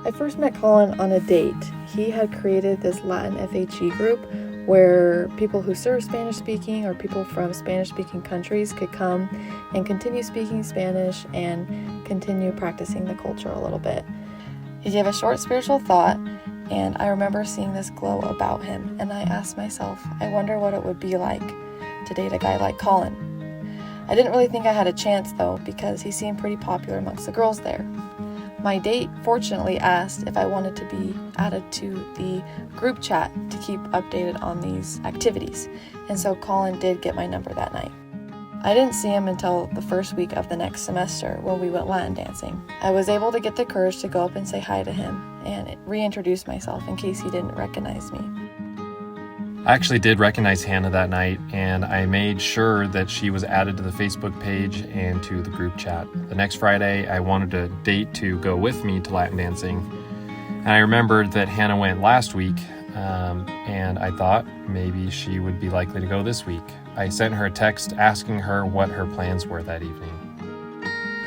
I first met Colin on a date. He had created this Latin FHE group where people who serve Spanish speaking or people from Spanish speaking countries could come and continue speaking Spanish and continue practicing the culture a little bit. He gave a short spiritual thought, and I remember seeing this glow about him, and I asked myself, I wonder what it would be like to date a guy like Colin. I didn't really think I had a chance though, because he seemed pretty popular amongst the girls there. My date fortunately asked if I wanted to be added to the group chat to keep updated on these activities, and so Colin did get my number that night. I didn't see him until the first week of the next semester when we went Latin dancing. I was able to get the courage to go up and say hi to him and reintroduce myself in case he didn't recognize me. I actually did recognize Hannah that night, and I made sure that she was added to the Facebook page and to the group chat. The next Friday, I wanted a date to go with me to Latin dancing, and I remembered that Hannah went last week, and I thought maybe she would be likely to go this week. I sent her a text asking her what her plans were that evening.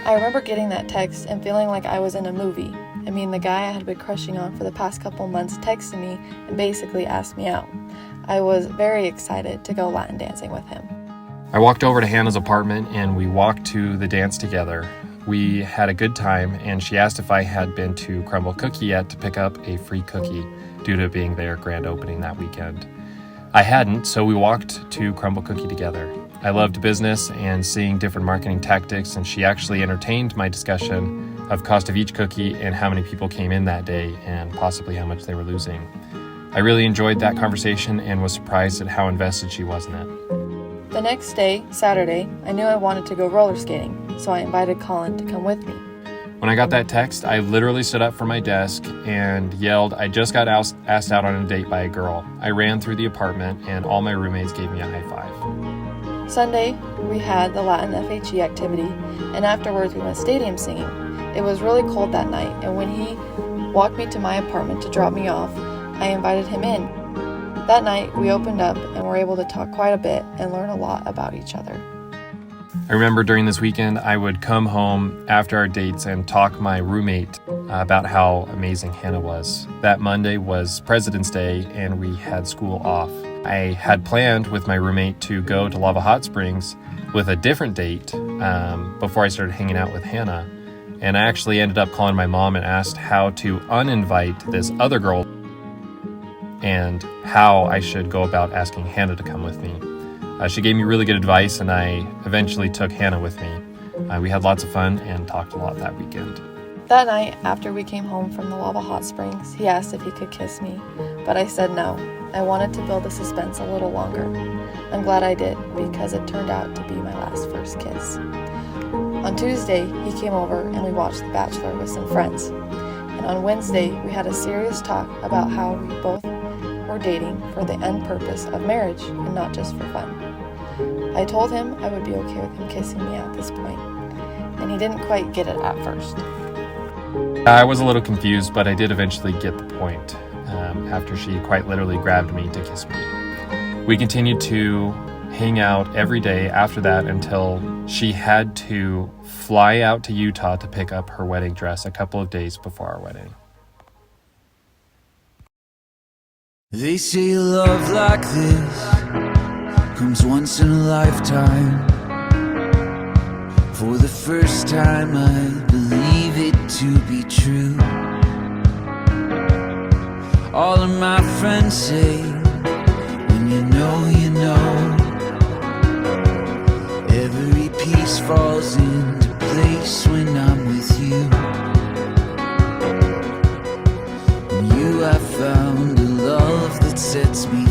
I remember getting that text and feeling like I was in a movie. I mean, the guy I had been crushing on for the past couple months texted me and basically asked me out. I was very excited to go Latin dancing with him. I walked over to Hannah's apartment and we walked to the dance together. We had a good time, and she asked if I had been to Crumble Cookie yet to pick up a free cookie due to it being their grand opening that weekend. I hadn't, so we walked to Crumble Cookie together. I loved business and seeing different marketing tactics, and she actually entertained my discussion of cost of each cookie and how many people came in that day and possibly how much they were losing. I really enjoyed that conversation and was surprised at how invested she was in it. The next day, Saturday, I knew I wanted to go roller skating, so I invited Colin to come with me. When I got that text, I literally stood up from my desk and yelled, I just got asked out on a date by a girl. I ran through the apartment and all my roommates gave me a high five. Sunday, we had the Latin FHE activity, and afterwards we went stadium singing. It was really cold that night, and when he walked me to my apartment to drop me off, I invited him in. That night, we opened up and were able to talk quite a bit and learn a lot about each other. I remember during this weekend, I would come home after our dates and talk my roommate about how amazing Hannah was. That Monday was President's Day and we had school off. I had planned with my roommate to go to Lava Hot Springs with a different date before I started hanging out with Hannah. And I actually ended up calling my mom and asked how to uninvite this other girl and how I should go about asking Hannah to come with me. She gave me really good advice, and I eventually took Hannah with me. We had lots of fun and talked a lot that weekend. That night, after we came home from the Lava Hot Springs, he asked if he could kiss me, but I said no. I wanted to build the suspense a little longer. I'm glad I did, because it turned out to be my last first kiss. On Tuesday, he came over and we watched The Bachelor with some friends. And on Wednesday, we had a serious talk about how we both were dating for the end purpose of marriage and not just for fun. I told him I would be okay with him kissing me at this point, and he didn't quite get it at first. I was a little confused, but I did eventually get the point after she quite literally grabbed me to kiss me. We continued to hang out every day after that until she had to fly out to Utah to pick up her wedding dress a couple of days before our wedding. They say love like this comes once in a lifetime. For the first time I believe it to be true. All of my friends say, when you know, you know. Every piece falls into place when I'm with you. And you have found a love that sets me